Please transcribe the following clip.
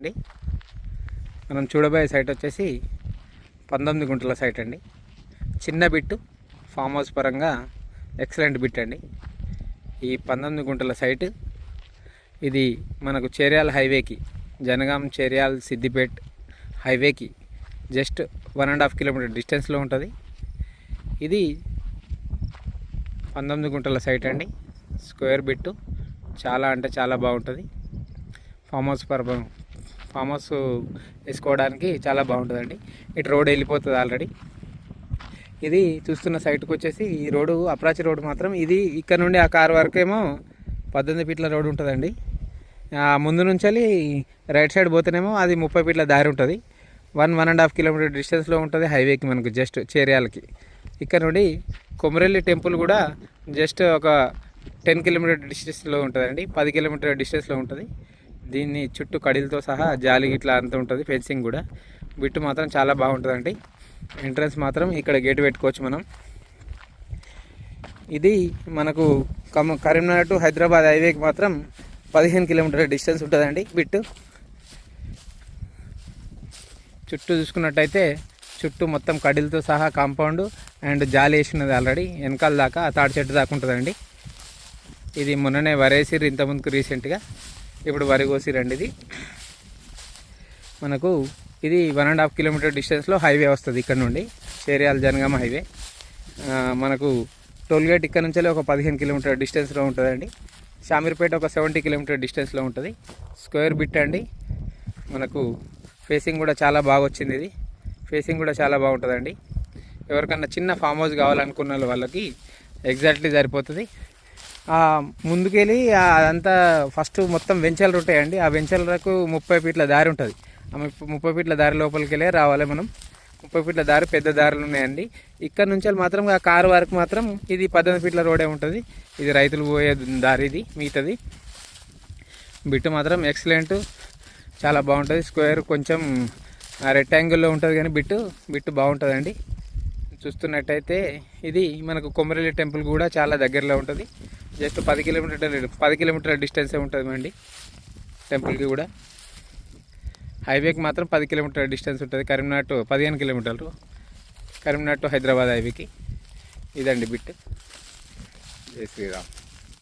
అండి మనం చూడబోయే సైట్ వచ్చేసి 19 గుంటల సైట్ అండి. చిన్న బిట్టు, ఫామ్ హౌస్ పరంగా ఎక్సలెంట్ బిట్ అండి. ఈ 19 గుంటల సైట్ ఇది మనకు చేర్యాల హైవేకి, జనగాం చేర్యాల సిద్దిపేట్ హైవేకి జస్ట్ 1.5 కిలోమీటర్ డిస్టెన్స్లో ఉంటుంది. ఇది 19 గుంటల సైట్ అండి. స్క్వేర్ బిట్టు, చాలా అంటే చాలా బాగుంటుంది. ఫామ్ హౌస్ వేసుకోవడానికి చాలా బాగుంటుందండి. ఇటు రోడ్ వెళ్ళిపోతుంది ఆల్రెడీ. ఇది చూస్తున్న సైట్కి వచ్చేసి ఈ రోడ్డు అప్రాచి రోడ్డు మాత్రం ఇది ఇక్కడ నుండి ఆ కార్ వరకేమో 18 ఫీట్ల రోడ్డు ఉంటుందండి. ముందు నుంచి రైట్ సైడ్ పోతేనేమో అది 30 ఫీట్ల దారి ఉంటుంది. 1.5 కిలోమీటర్ డిస్టెన్స్లో ఉంటుంది హైవేకి, మనకు జస్ట్ చేర్యాలకి. ఇక్కడ నుండి కొమరెల్లి టెంపుల్ కూడా జస్ట్ ఒక 10 కిలోమీటర్ డిస్టెన్స్లో ఉంటుందండి. 10 కిలోమీటర్ డిస్టెన్స్లో ఉంటుంది. దీన్ని చుట్టూ కడిలతో సహా జాలి ఇట్లా అంతా ఉంటుంది, ఫెన్సింగ్ కూడా. బిట్టు మాత్రం చాలా బాగుంటుందండి. ఎంట్రన్స్ మాత్రం ఇక్కడ గేట్ పెట్టుకోవచ్చు మనం. ఇది మనకు కరీంనగర్ టు హైదరాబాద్ హైవేకి మాత్రం 15 కిలోమీటర్ డిస్టెన్స్ ఉంటుందండి బిట్టు. చుట్టూ చూసుకున్నట్టయితే చుట్టూ మొత్తం కడిలతో సహా కాంపౌండ్ అండ్ జాలి వేసినది ఆల్రెడీ వెనకాల దాకా, ఆ తాడి చెట్టు దాకా ఉంటుందండి. ఇది మొన్ననే వరేసిర్రు ఇంతకుముందుకు రీసెంట్గా, ఇప్పుడు వరి కోసిరండి. ఇది మనకు ఇది 1.5 కిలోమీటర్ డిస్టెన్స్లో హైవే వస్తుంది. ఇక్కడ నుండి చేర్యాల జనగామ హైవే. మనకు టోల్గేట్ ఇక్కడ నుంచి ఒక 15 కిలోమీటర్ డిస్టెన్స్లో ఉంటుందండి. షామీర్పేట ఒక 70 కిలోమీటర్ డిస్టెన్స్లో ఉంటుంది. స్క్వేర్ బిట్ అండి. మనకు ఫేసింగ్ కూడా చాలా బాగా వచ్చింది. ఇది ఫేసింగ్ కూడా చాలా బాగుంటుందండి. ఎవరికన్నా చిన్న ఫామ్ హౌస్ కావాలనుకున్న వాళ్ళకి ఎగ్జాక్ట్లీ సరిపోతుంది. ముందుకెళ్ళి అదంతా ఫస్ట్ మొత్తం వెంచర్లు ఉంటాయండి. ఆ వెంచర్లకు 30 ఫీట్ల దారి ఉంటుంది. 30 ఫీట్ల దారి లోపలికి వెళ్ళి రావాలి మనం. 30 ఫీట్ల దారి పెద్ద దారులు ఉన్నాయండి. ఇక్కడ నుంచి మాత్రం ఆ కారు వరకు మాత్రం ఇది 18 ఫీట్ల రోడే ఉంటుంది. ఇది రైతులు పోయే దారి, ఇది మిగతాది. బిట్టు మాత్రం ఎక్సలెంట్, చాలా బాగుంటుంది. స్క్వేర్ కొంచెం రెక్టాంగిల్లో ఉంటుంది కానీ బిట్టు బాగుంటుందండి. చూస్తున్నట్టయితే ఇది మనకు కొమరెల్లి టెంపుల్ కూడా చాలా దగ్గరలో ఉంటుంది. జస్ట్ 10 కిలోమీటర్ డిస్టెన్సే ఉంటుంది అండి టెంపుల్కి కూడా. హైవేకి మాత్రం 10 కిలోమీటర్ డిస్టెన్స్ ఉంటుంది. కరీంనగర్ టు 15 కిలోమీటర్లు, కరీంనగర్ టు హైదరాబాద్ హైవేకి. ఇదండి బిట్. జై శ్రీరామ్.